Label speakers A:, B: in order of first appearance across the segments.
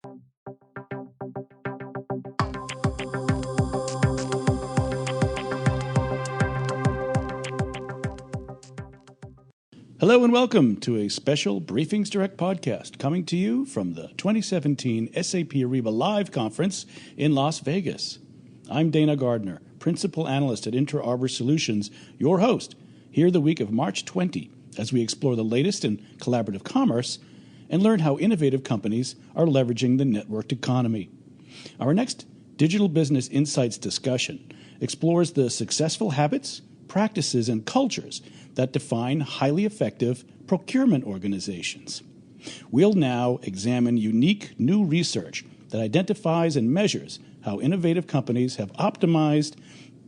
A: Hello and welcome to a special Briefings Direct podcast coming to you from the 2017 SAP Ariba Live Conference in Las Vegas. I'm Dana Gardner, Principal Analyst at Inter Arbor Solutions, your host, here the week of March 20, as we explore the latest in collaborative commerce and learn how innovative companies are leveraging the networked economy. Our next Digital Business Insights discussion explores the successful habits, practices, and cultures that define highly effective procurement organizations. We'll now examine unique new research that identifies and measures how innovative companies have optimized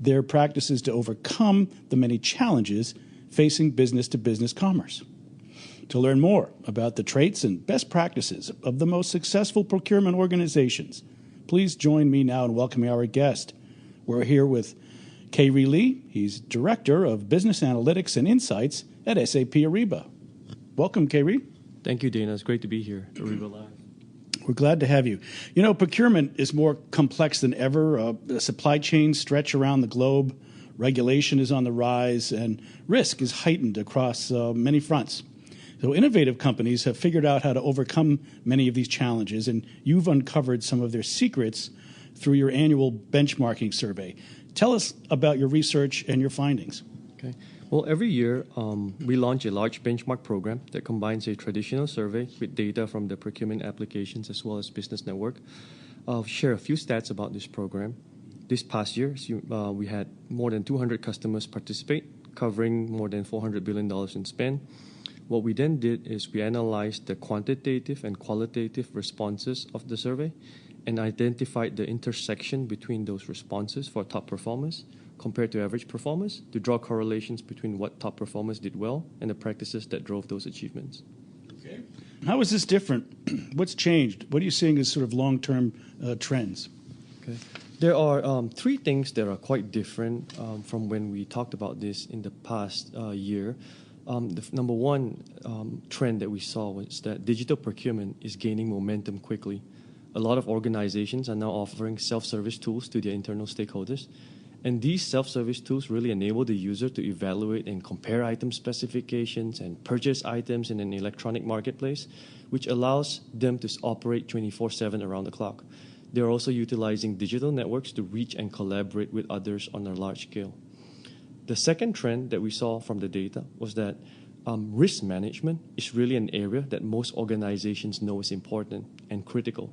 A: their practices to overcome the many challenges facing business-to-business commerce. To learn more about the traits and best practices of the most successful procurement organizations, please join me now in welcoming our guest. We're here with Kay-Ree Lee. He's Director of Business Analytics and Insights at SAP Ariba. Welcome, Kay-Ree.
B: Thank you, Dana. It's great to be here at Ariba Live.
A: We're glad to have you. You know, procurement is more complex than ever. The supply chains stretch around the globe. Regulation is on the rise, and risk is heightened across many fronts. So innovative companies have figured out how to overcome many of these challenges, and you've uncovered some of their secrets through your annual benchmarking survey. Tell us about your research and your findings.
B: Okay. Well, every year we launch a large benchmark program that combines a traditional survey with data from the procurement applications as well as business network. I'll share a few stats about this program. This past year, we had more than 200 customers participate, covering more than $400 billion in spend. What we then did is we analyzed the quantitative and qualitative responses of the survey and identified the intersection between those responses for top performers compared to average performers to draw correlations between what top performers did well and the practices that drove those achievements.
A: Okay. How is this different? What's changed? What are you seeing as sort of long-term trends?
B: Okay. There are three things that are quite different from when we talked about this in the past year. The number one trend that we saw was that digital procurement is gaining momentum quickly. A lot of organizations are now offering self-service tools to their internal stakeholders. And these self-service tools really enable the user to evaluate and compare item specifications and purchase items in an electronic marketplace, which allows them to operate 24/7 around the clock. They're also utilizing digital networks to reach and collaborate with others on a large scale. The second trend that we saw from the data was that risk management is really an area that most organizations know is important and critical.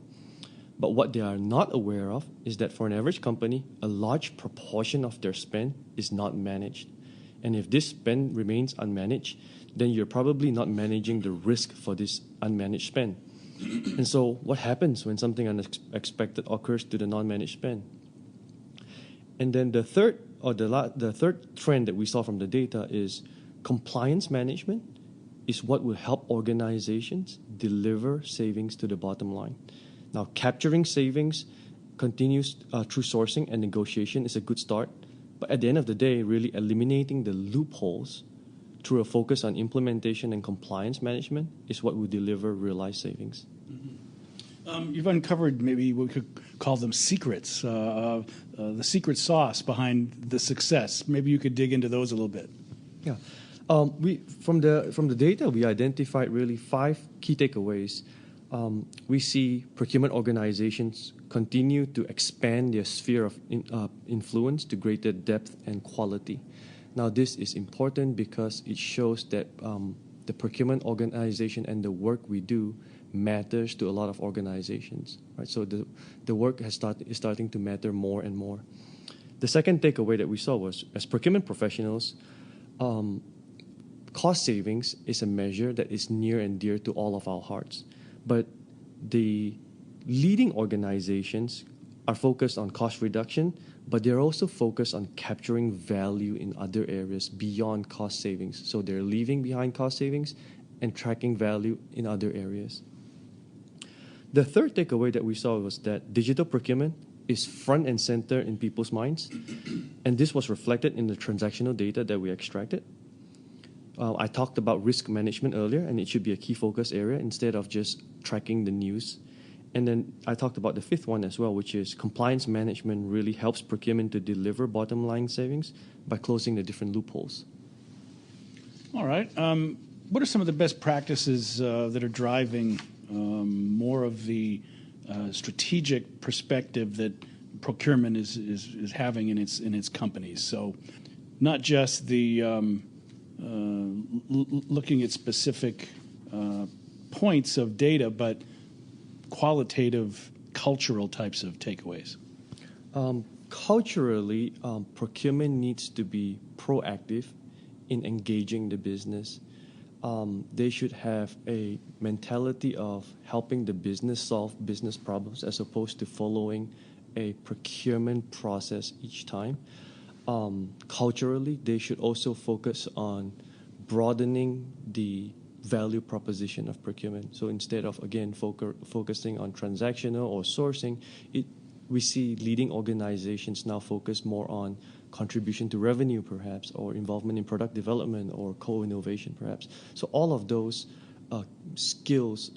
B: But what they are not aware of is that for an average company, a large proportion of their spend is not managed. And if this spend remains unmanaged, then you're probably not managing the risk for this unmanaged spend. And so what happens when something unexpected occurs to the non-managed spend? And then the third trend that we saw from the data is compliance management is what will help organizations deliver savings to the bottom line. Now, capturing savings continues through sourcing and negotiation is a good start. But at the end of the day, really eliminating the loopholes through a focus on implementation and compliance management is what will deliver realized savings.
A: Mm-hmm. You've uncovered maybe we could call them secrets, the secret sauce behind the success. Maybe you could dig into those a little bit.
B: Yeah. From the data, we identified really 5 key takeaways. We see procurement organizations continue to expand their sphere of influence to greater depth and quality. Now, this is important because it shows that the procurement organization and the work we do matters to a lot of organizations. Right? So the work is starting to matter more and more. The second takeaway that we saw was, as procurement professionals, cost savings is a measure that is near and dear to all of our hearts. But the leading organizations are focused on cost reduction, but they're also focused on capturing value in other areas beyond cost savings. So they're leaving behind cost savings and tracking value in other areas. The third takeaway that we saw was that digital procurement is front and center in people's minds, and this was reflected in the transactional data that we extracted. I talked about risk management earlier, and it should be a key focus area instead of just tracking the news. And then I talked about the fifth one as well, which is compliance management really helps procurement to deliver bottom line savings by closing the different loopholes.
A: All right. What are some of the best practices that are driving more of the strategic perspective that procurement is having in its companies? So, not just the looking at specific points of data, but qualitative, cultural types of takeaways.
B: Culturally, procurement needs to be proactive in engaging the business. They should have a mentality of helping the business solve business problems as opposed to following a procurement process each time. Culturally, they should also focus on broadening the value proposition of procurement. So instead of, again, focusing on transactional or sourcing, we see leading organizations now focus more on contribution to revenue, perhaps, or involvement in product development or co-innovation, perhaps. So all of those skills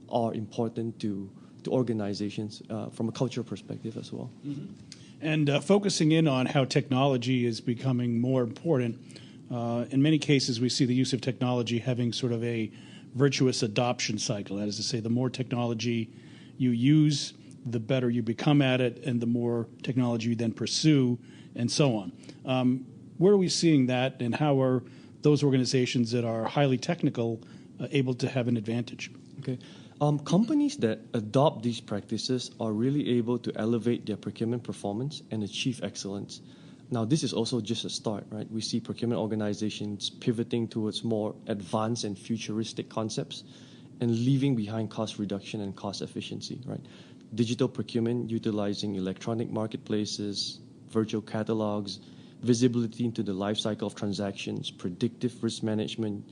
B: are important to organizations from a cultural perspective as well.
A: Mm-hmm. And focusing in on how technology is becoming more important, in many cases we see the use of technology having sort of a virtuous adoption cycle. That is to say, the more technology you use, the better you become at it, and the more technology you then pursue, and so on. Where are we seeing that, and how are those organizations that are highly technical able to have an advantage?
B: Okay. Companies that adopt these practices are really able to elevate their procurement performance and achieve excellence. Now, this is also just a start, right? We see procurement organizations pivoting towards more advanced and futuristic concepts and leaving behind cost reduction and cost efficiency, right? Digital procurement utilizing electronic marketplaces, virtual catalogs, visibility into the life cycle of transactions, predictive risk management,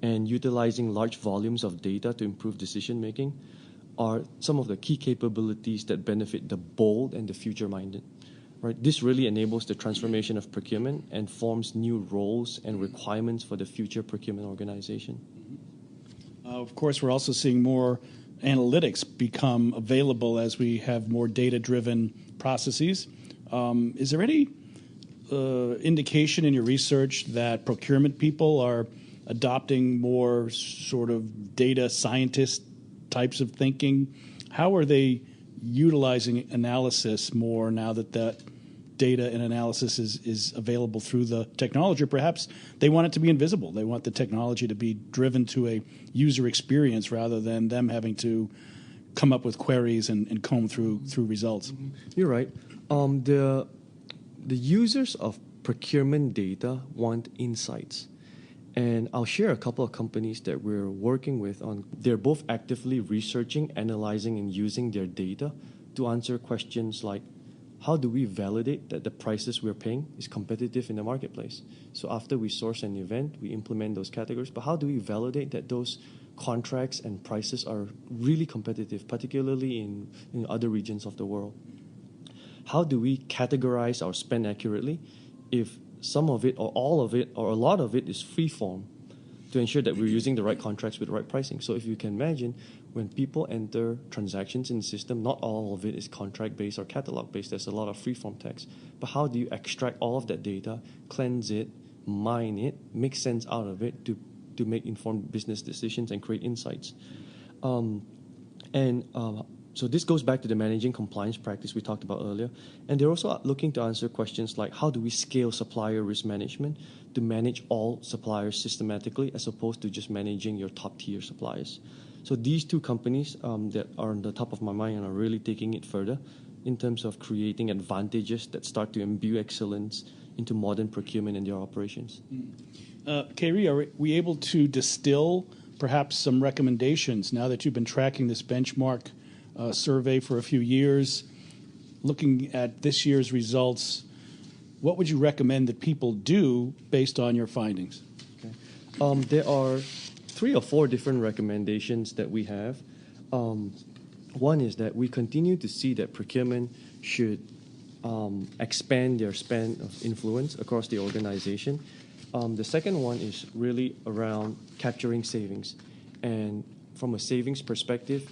B: and utilizing large volumes of data to improve decision-making are some of the key capabilities that benefit the bold and the future-minded. Right? This really enables the transformation of procurement and forms new roles and requirements for the future procurement organization.
A: Of course, we're also seeing more analytics become available as we have more data-driven processes. Is there any indication in your research that procurement people are adopting more sort of data scientist types of thinking? How are they utilizing analysis more now that that data and analysis is available through the technology? Or perhaps they want it to be invisible. They want the technology to be driven to a user experience rather than them having to come up with queries and comb through results.
B: You're right. The users of procurement data want insights. And I'll share a couple of companies that we're working with on. They're both actively researching, analyzing, and using their data to answer questions like, how do we validate that the prices we're paying is competitive in the marketplace? So after we source an event, we implement those categories. But how do we validate that those contracts and prices are really competitive, particularly in other regions of the world? How do we categorize our spend accurately if some of it or all of it or a lot of it is free form to ensure that we're using the right contracts with the right pricing? So if you can imagine, when people enter transactions in the system, not all of it is contract-based or catalog-based. There's a lot of free-form text. But how do you extract all of that data, cleanse it, mine it, make sense out of it to make informed business decisions and create insights? So this goes back to the managing compliance practice we talked about earlier. And they're also looking to answer questions like, how do we scale supplier risk management to manage all suppliers systematically as opposed to just managing your top-tier suppliers? So these two companies that are on the top of my mind and are really taking it further in terms of creating advantages that start to imbue excellence into modern procurement in their operations.
A: Kairi, are we able to distill perhaps some recommendations now that you've been tracking this benchmark survey for a few years, looking at this year's results? What would you recommend that people do based on your findings?
B: Okay. There are 3 or 4 different recommendations that we have. One is that we continue to see that procurement should expand their span of influence across the organization. The second one is really around capturing savings. And from a savings perspective,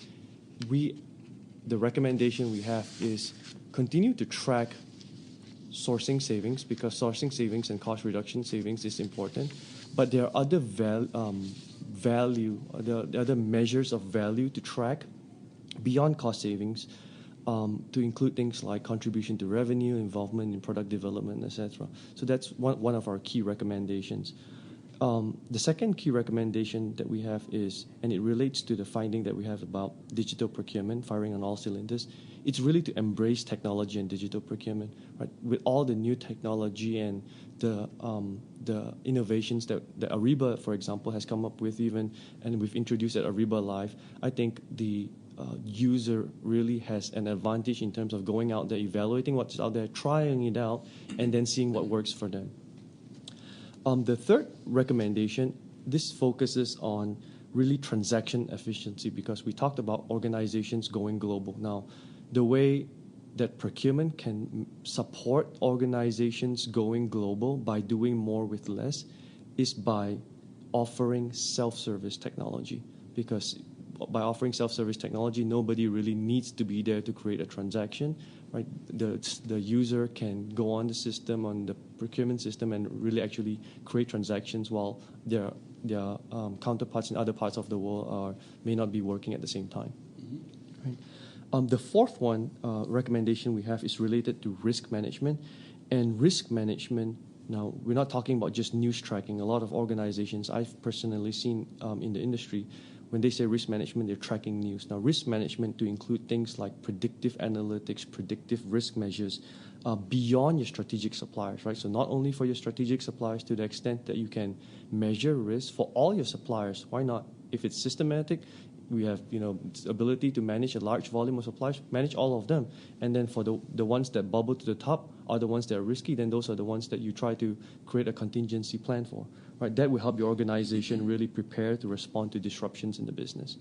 B: the recommendation we have is continue to track sourcing savings, because sourcing savings and cost reduction savings is important. But there are other other measures of value to track beyond cost savings, to include things like contribution to revenue, involvement in product development, etc. So that's one of our key recommendations. The second key recommendation that we have is, and it relates to the finding that we have about digital procurement firing on all cylinders, it's really to embrace technology and digital procurement, right? With all the new technology and the innovations that Ariba, for example, has come up with, and we've introduced at Ariba Live, I think the user really has an advantage in terms of going out there, evaluating what's out there, trying it out, and then seeing what works for them. The third recommendation, this focuses on really transaction efficiency, because we talked about organizations going global. Now, the way that procurement can support organizations going global by doing more with less is by offering self-service technology, because by offering self-service technology, nobody really needs to be there to create a transaction, right? The user can go on the system, on the procurement system, and really actually create transactions while their counterparts in other parts of the world may not be working at the same time. Mm-hmm. Right. The fourth recommendation we have is related to risk management. And risk management, now we're not talking about just news tracking. A lot of organizations I've personally seen in the industry, when they say risk management, they're tracking news. Now, risk management to include things like predictive analytics, predictive risk measures beyond your strategic suppliers, right? So not only for your strategic suppliers, to the extent that you can measure risk for all your suppliers. Why not? If it's systematic, we have ability to manage a large volume of suppliers, manage all of them. And then for the ones that bubble to the top are the ones that are risky, then those are the ones that you try to create a contingency plan for. Right? That will help your organization really prepare to respond to disruptions in the business.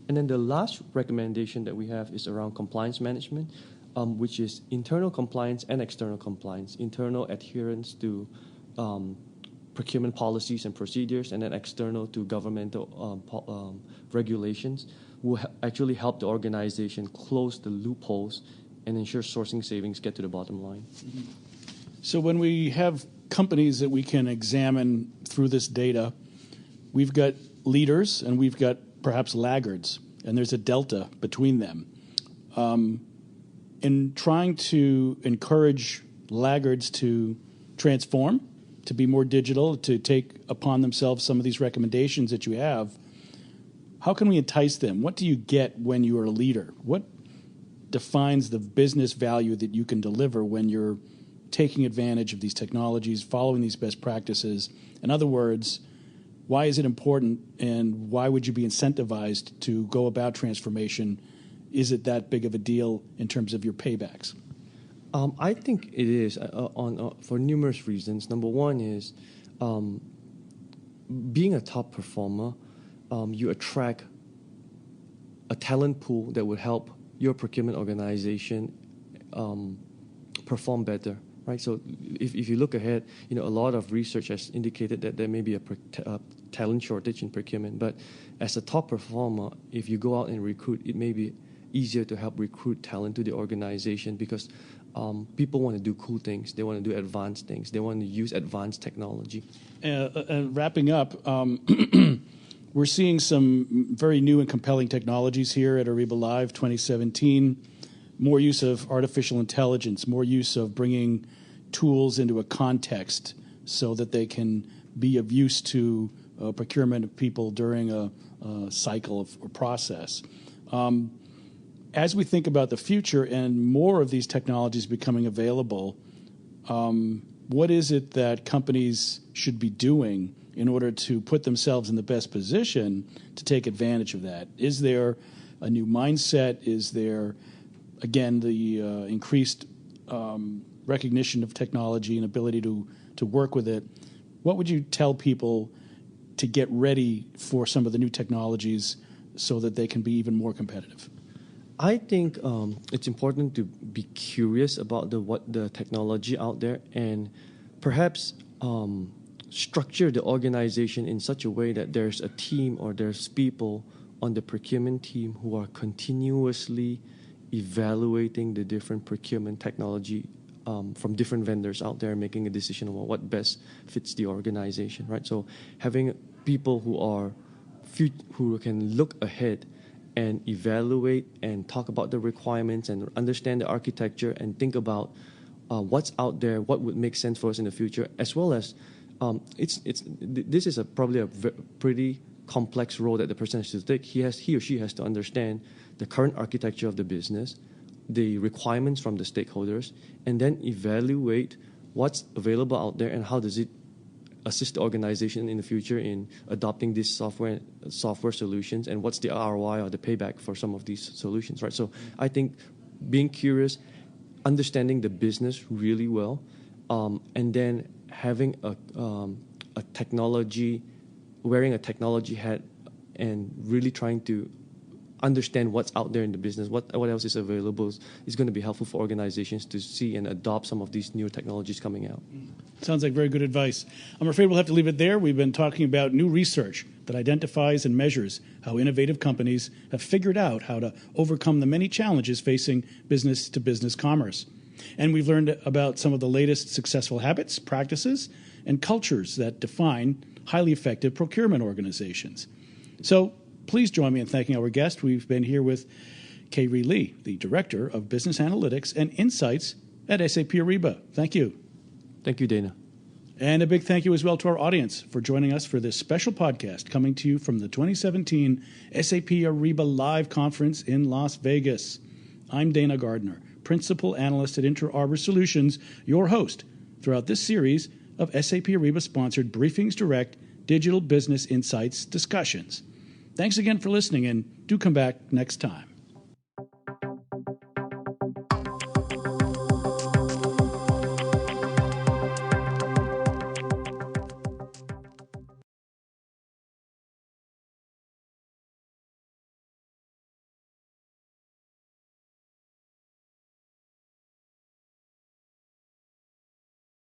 B: And then the last recommendation that we have is around compliance management, which is internal compliance and external compliance. Internal adherence to procurement policies and procedures, and then external to governmental regulations, will actually help the organization close the loopholes and ensure sourcing savings get to the bottom line.
A: Mm-hmm. So when we have companies that we can examine through this data, we've got leaders and we've got perhaps laggards, and there's a delta between them. In trying to encourage laggards to transform, to be more digital, to take upon themselves some of these recommendations that you have, how can we entice them? What do you get when you are a leader? What defines the business value that you can deliver when you're taking advantage of these technologies, following these best practices? In other words, why is it important, and why would you be incentivized to go about transformation? Is it that big of a deal in terms of your paybacks?
B: I think it is for numerous reasons. Number one is being a top performer, you attract a talent pool that would help your procurement organization perform better. Right. So if you look ahead, a lot of research has indicated that there may be a talent shortage in procurement. But as a top performer, if you go out and recruit, it may be easier to help recruit talent to the organization, because people want to do cool things. They want to do advanced things. They want to use advanced technology.
A: Wrapping up, we're seeing some very new and compelling technologies here at Ariba Live 2017. More use of artificial intelligence, more use of bringing tools into a context so that they can be of use to procurement of people during a cycle or process. As we think about the future and more of these technologies becoming available, what is it that companies should be doing in order to put themselves in the best position to take advantage of that? Is there a new mindset? Is there, again, the increased recognition of technology and ability to work with it? What would you tell people to get ready for some of the new technologies so that they can be even more competitive?
B: I think it's important to be curious about what the technology out there, and perhaps structure the organization in such a way that there's a team or there's people on the procurement team who are continuously evaluating the different procurement technology from different vendors out there, making a decision on what best fits the organization, right? So having people who can look ahead and evaluate and talk about the requirements and understand the architecture and think about what's out there, what would make sense for us in the future, as well as this is probably a pretty complex role that the person has to take. He or she has to understand the current architecture of the business, the requirements from the stakeholders, and then evaluate what's available out there and how does it assist the organization in the future in adopting these software solutions, and what's the ROI or the payback for some of these solutions, right? So I think being curious, understanding the business really well, and then having wearing a technology hat and really trying to understand what's out there in the business, what else is available is going to be helpful for organizations to see and adopt some of these new technologies coming out.
A: Sounds like very good advice. I'm afraid we'll have to leave it there. We've been talking about new research that identifies and measures how innovative companies have figured out how to overcome the many challenges facing business-to-business commerce. And we've learned about some of the latest successful habits, practices, and cultures that define highly effective procurement organizations. So please join me in thanking our guest. We've been here with Kay-Ree Lee, the Director of Business Analytics and Insights at SAP Ariba. Thank you.
B: Thank you, Dana.
A: And a big thank you as well to our audience for joining us for this special podcast coming to you from the 2017 SAP Ariba Live Conference in Las Vegas. I'm Dana Gardner, Principal Analyst at Inter Arbor Solutions, your host throughout this series of SAP Ariba-sponsored Briefings Direct Digital Business Insights discussions. Thanks again for listening, and do come back next time.